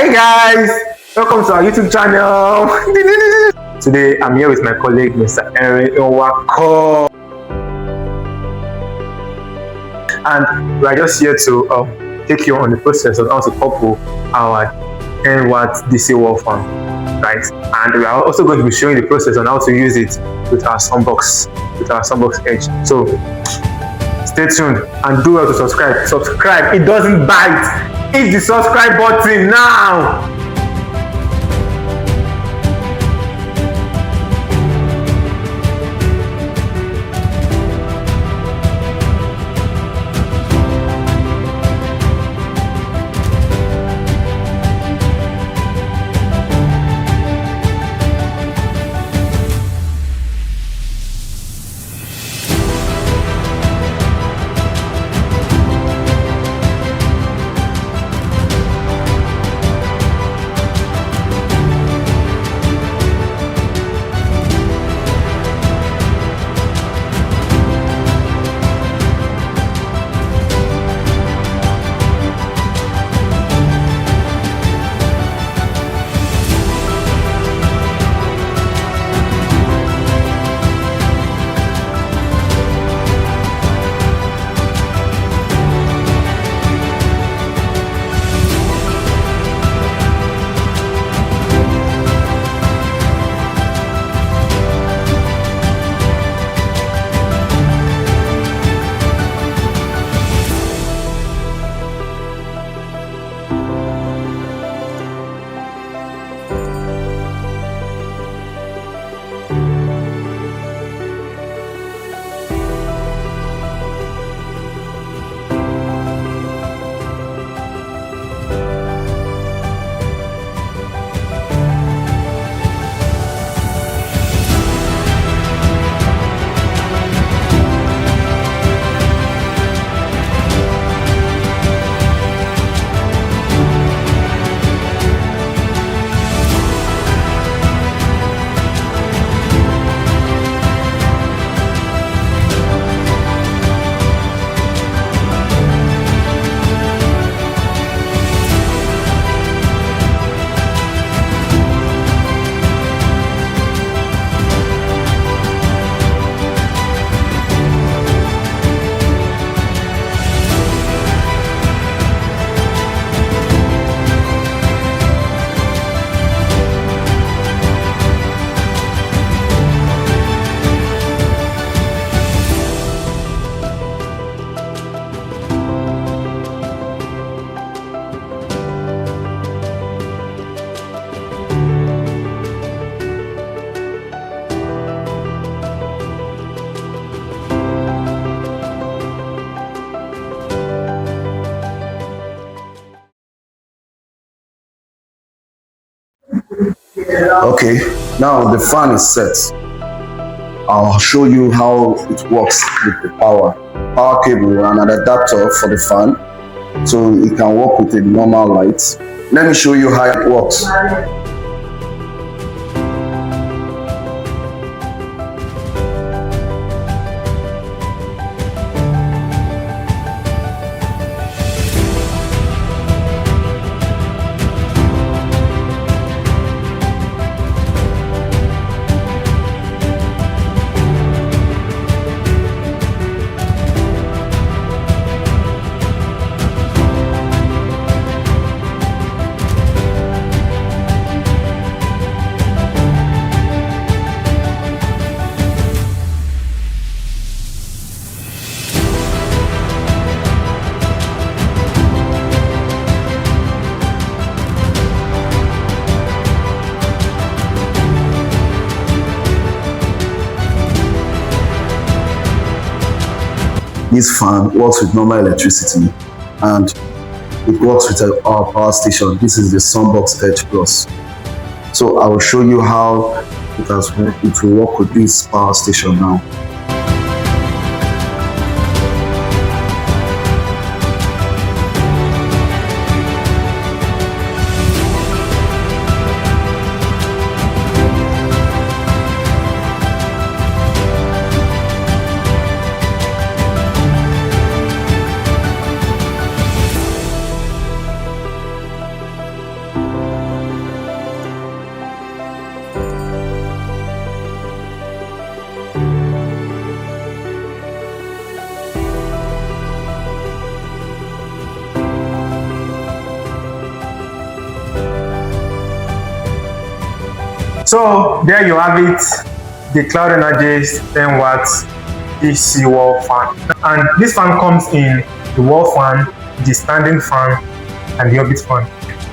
Hi guys, welcome to our YouTube channel. Today I'm here with my colleague Mr. Aaron Owako, and we are just here to take you on the process of how to couple our 10-watt DC wall fan, right? And we are also going to be showing the process on how to use it with our sunbox, edge. So stay tuned and do well to subscribe. Subscribe, it doesn't bite. Hit the subscribe button now. Okay, now the fan is set. I'll show you how it works with the power cable and an adapter for the fan, so it can work with a normal light. Let me show you how it works. This fan works with normal electricity and it works with our power station. This is the Sunbox Edge Plus. So I will show you how it will work with this power station now. So there you have it, the Cloud Energies 10 watts AC wall fan. And this fan comes in the wall fan, the standing fan, and the orbit fan.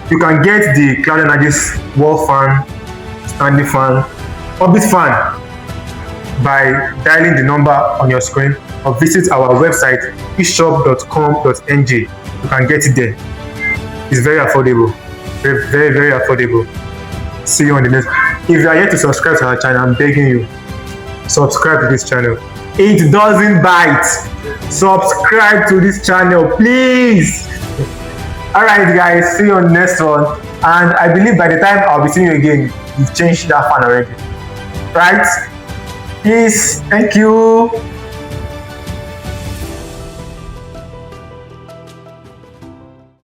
You can get the Cloud Energies wall fan, standing fan, orbit fan by dialing the number on your screen or visit our website eshop.com.ng. You can get it there. It's very affordable. Very affordable. See you on the next. If you are yet to subscribe to our channel, I'm begging you, subscribe to this channel. It doesn't bite. Subscribe to this channel, please. Alright guys, see you on the next one. And I believe by the time I'll be seeing you again, you've changed that fan already. Right? Peace. Thank you.